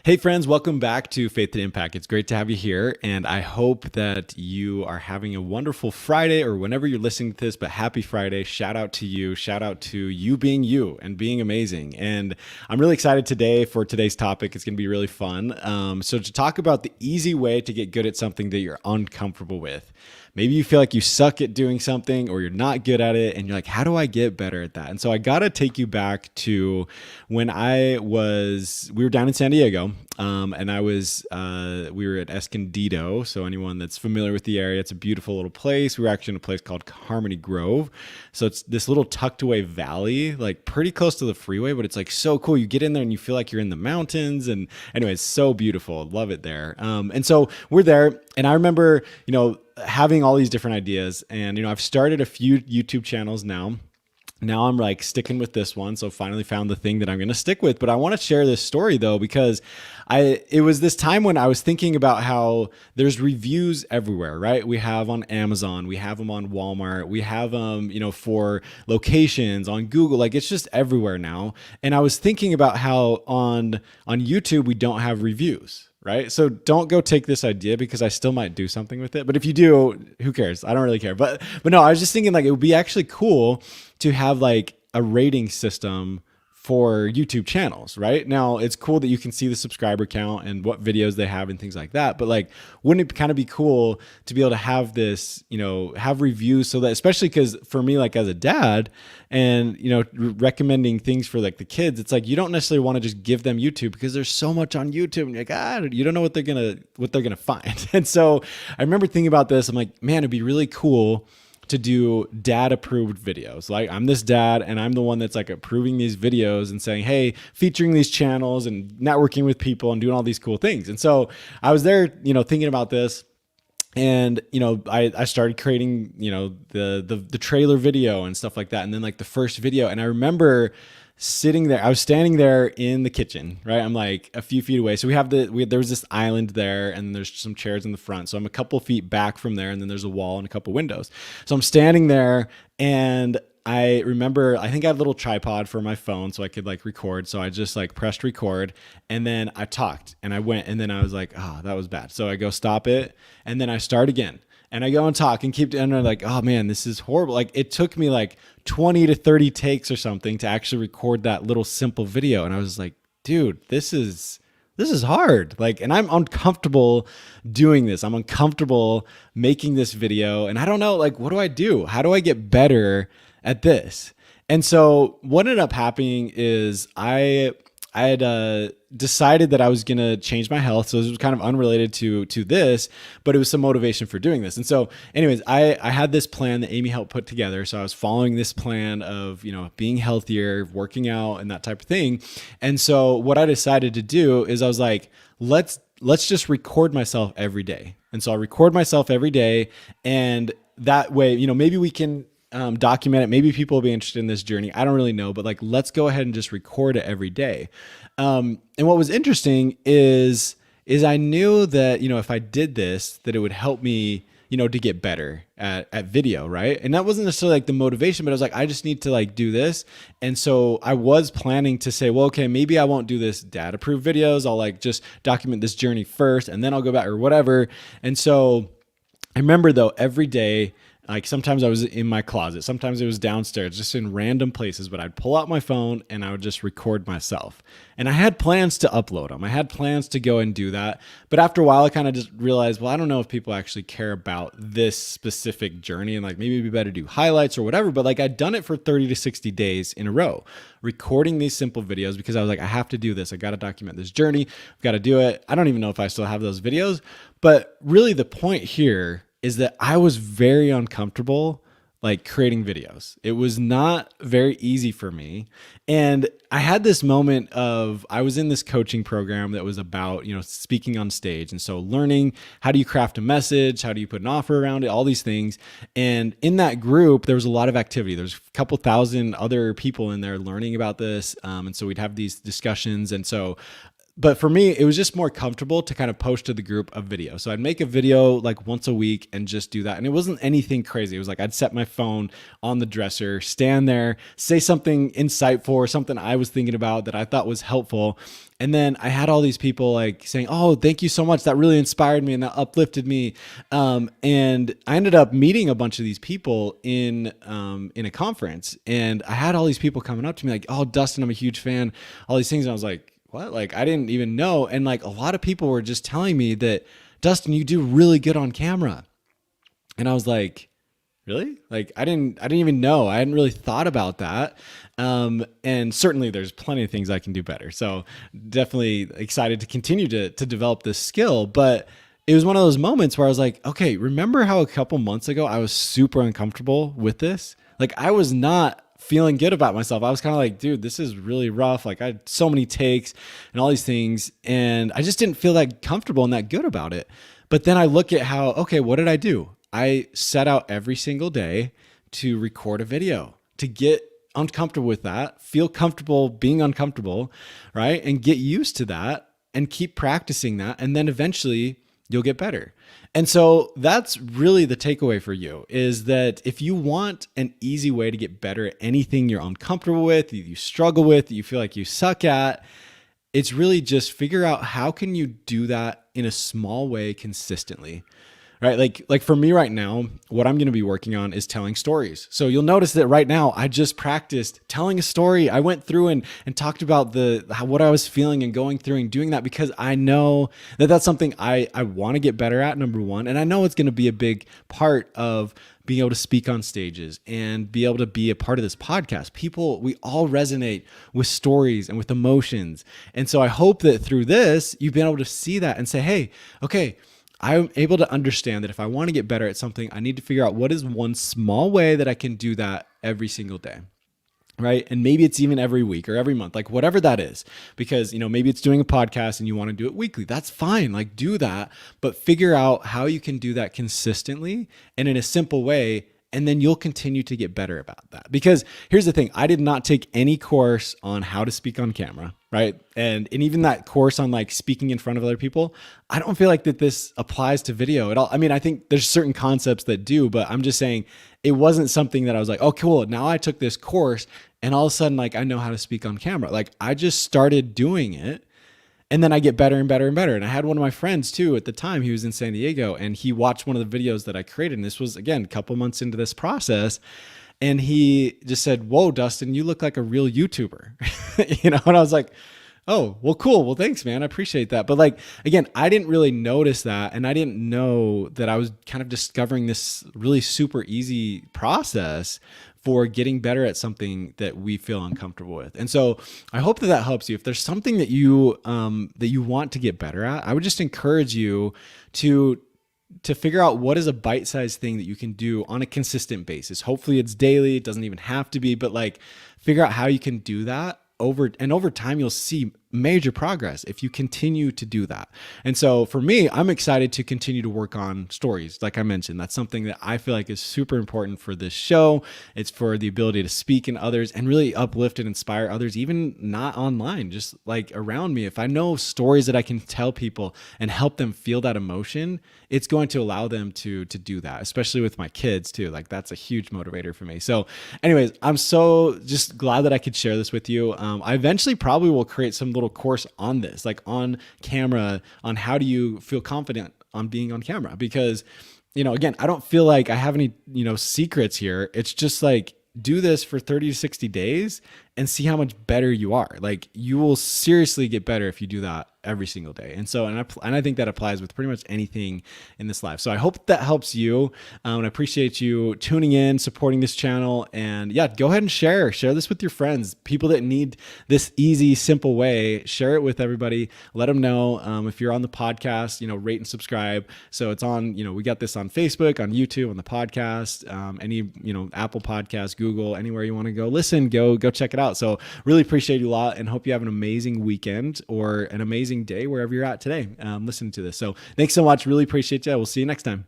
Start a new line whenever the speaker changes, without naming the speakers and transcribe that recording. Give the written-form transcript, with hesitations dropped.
Hey friends, welcome back to Faith to Impact. It's great to have you here, and I hope that you are having a wonderful Friday or whenever you're listening to this, but happy Friday. Shout out to you. Shout out to you being you and being amazing. And I'm really excited today for today's topic. It's going to be really fun. So to talk about the easy way to get good at something that you're uncomfortable with. Maybe you feel like you suck at doing something or you're not good at it and you're like, how do I get better at that? And so I got to take you back to when we were down in San Diego, and we were at Escondido. So anyone that's familiar with the area, it's a beautiful little place. We were actually in a place called Harmony Grove. So it's this little tucked away valley, like pretty close to the freeway, but it's like so cool. You get in there and you feel like you're in the mountains. And anyway, it's so beautiful. Love it there. And so we're there, and I remember, having all these different ideas, and I've started a few YouTube channels now. Now I'm like sticking with this one. So finally found the thing that I'm going to stick with. But I want to share this story though, because it was this time when I was thinking about how there's reviews everywhere, right? We have on Amazon, we have them on Walmart, we have them, for locations on Google, like it's just everywhere now. And I was thinking about how on YouTube, we don't have reviews. Right. So don't go take this idea, because I still might do something with it. But if you do, who cares? I don't really care. But no, I was just thinking like it would be actually cool to have like a rating system for YouTube channels. Right now, it's cool that you can see the subscriber count and what videos they have and things like that. But like, wouldn't it kind of be cool to be able to have this, have reviews, so that, especially because for me, like as a dad and, recommending things for like the kids, it's like, you don't necessarily want to just give them YouTube, because there's so much on YouTube and you're like, you don't know what they're going to find. And so I remember thinking about this. I'm like, man, it'd be really cool to do dad approved videos. Like I'm this dad and I'm the one that's like approving these videos and saying, hey, featuring these channels and networking with people and doing all these cool things. And so I was there, thinking about this. And, I started creating, the trailer video and stuff like that. And then like the first video, and I remember I was standing there in the kitchen, right? I'm like a few feet away. So there was this island there, and there's some chairs in the front. So I'm a couple feet back from there, and then there's a wall and a couple windows. So I'm standing there, and I remember, I think I had a little tripod for my phone so I could like record. So I just like pressed record, and then I talked and I went, and then I was like, oh, that was bad. So I go stop it, and then I start again. And I go and talk and keep, and I'm like, oh man, this is horrible. Like it took me like 20 to 30 takes or something to actually record that little simple video. And I was like, dude, this is hard. Like, and I'm uncomfortable doing this. I'm uncomfortable making this video. And I don't know, like, what do I do? How do I get better at this? And so what ended up happening is I had decided that I was going to change my health. So this was kind of unrelated to this, but it was some motivation for doing this. And so anyways, I had this plan that Amy helped put together. So I was following this plan of, being healthier, working out and that type of thing. And so what I decided to do is I was like, let's just record myself every day. And so I'll record myself every day. And that way, maybe we can document it. Maybe people will be interested in this journey. I don't really know, but like, let's go ahead and just record it every day. And what was interesting is I knew that, if I did this, that it would help me, to get better at video. Right. And that wasn't necessarily like the motivation, but I was like, I just need to like do this. And so I was planning to say, well, okay, maybe I won't do this dad approved videos. I'll like just document this journey first, and then I'll go back or whatever. And so I remember though, every day, like sometimes I was in my closet, sometimes it was downstairs, just in random places, but I'd pull out my phone and I would just record myself. And I had plans to upload them. I had plans to go and do that. But after a while, I kind of just realized, well, I don't know if people actually care about this specific journey, and like maybe it'd be better to do highlights or whatever. But like I'd done it for 30 to 60 days in a row, recording these simple videos, because I was like, I have to do this. I got to document this journey. I've got to do it. I don't even know if I still have those videos, but really the point here is that I was very uncomfortable like creating videos. It was not very easy for me. And I had this moment of, I was in this coaching program that was about, speaking on stage. And so learning, how do you craft a message? How do you put an offer around it? All these things. And in that group, there was a lot of activity. There's a couple thousand other people in there learning about this. And so we'd have these discussions. And so But for me, it was just more comfortable to kind of post to the group a video. So I'd make a video like once a week and just do that. And it wasn't anything crazy. It was like I'd set my phone on the dresser, stand there, say something insightful or something I was thinking about that I thought was helpful. And then I had all these people like saying, "Oh, thank you so much. That really inspired me and that uplifted me." And I ended up meeting a bunch of these people in a conference. And I had all these people coming up to me like, "Oh, Dustin, I'm a huge fan." All these things. And I was like, what? Like, I didn't even know. And like a lot of people were just telling me that, Dustin, you do really good on camera. And I was like, really? Like, I didn't even know. I hadn't really thought about that. And certainly there's plenty of things I can do better. So definitely excited to continue to develop this skill. But it was one of those moments where I was like, okay, remember how a couple months ago I was super uncomfortable with this? Like, I was not feeling good about myself. I was kind of like, dude, this is really rough. Like, I had so many takes and all these things, and I just didn't feel that comfortable and that good about it. But then I look at how, okay, what did I do? I set out every single day to record a video, to get uncomfortable with that, feel comfortable being uncomfortable, right? And get used to that and keep practicing that. And then eventually you'll get better. And so that's really the takeaway for you, is that if you want an easy way to get better at anything you're uncomfortable with, you struggle with, you feel like you suck at, it's really just figure out how can you do that in a small way consistently. Right? Like for me right now, what I'm going to be working on is telling stories. So you'll notice that right now I just practiced telling a story. I went through and talked about what I was feeling and going through and doing that because I know that that's something I want to get better at, number one. And I know it's going to be a big part of being able to speak on stages and be able to be a part of this podcast. People, we all resonate with stories and with emotions. And so I hope that through this, you've been able to see that and say, hey, okay, I'm able to understand that if I want to get better at something, I need to figure out what is one small way that I can do that every single day. Right. And maybe it's even every week or every month, like whatever that is, because, maybe it's doing a podcast and you want to do it weekly. That's fine. Like, do that, but figure out how you can do that consistently and in a simple way. And then you'll continue to get better about that. Because here's the thing, I did not take any course on how to speak on camera, right? And even that course on like speaking in front of other people, I don't feel like that this applies to video at all. I mean, I think there's certain concepts that do, but I'm just saying it wasn't something that I was like, oh, cool, now I took this course and all of a sudden, like, I know how to speak on camera. Like, I just started doing it. And then I get better and better and better. And I had one of my friends too at the time, he was in San Diego, and he watched one of the videos that I created. And this was, again, a couple months into this process. And he just said, whoa, Dustin, you look like a real YouTuber. And I was like, oh, well, cool. Well, thanks, man. I appreciate that. But like, again, I didn't really notice that. And I didn't know that I was kind of discovering this really super easy process for getting better at something that we feel uncomfortable with. And so I hope that helps you. If there's something that you want to get better at, I would just encourage you to figure out what is a bite-sized thing that you can do on a consistent basis. Hopefully it's daily. It doesn't even have to be, but like figure out how you can do that over time. You'll see major progress if you continue to do that. And so for me, I'm excited to continue to work on stories. Like I mentioned, that's something that I feel like is super important for this show. It's for the ability to speak in others and really uplift and inspire others, even not online, just like around me. If I know stories that I can tell people and help them feel that emotion, it's going to allow them to do that, especially with my kids too. Like that's a huge motivator for me. So anyways, I'm so just glad that I could share this with you. I eventually probably will create some little course on this, like on camera, on how do you feel confident on being on camera? Because, again, I don't feel like I have any, secrets here. It's just like, do this for 30 to 60 days and see how much better you are. Like you will seriously get better if you do that every single day. And so, and I think that applies with pretty much anything in this life. So I hope that helps you. And I appreciate you tuning in, supporting this channel, and yeah, go ahead and share this with your friends, people that need this easy, simple way. Share it with everybody. Let them know. If you're on the podcast, rate and subscribe. So it's on, we got this on Facebook, on YouTube, on the podcast, any, Apple Podcasts, Google, anywhere you want to go listen, go check it out. So really appreciate you a lot and hope you have an amazing weekend or an amazing day wherever you're at today listening to this. So thanks so much. Really appreciate you. We'll see you next time.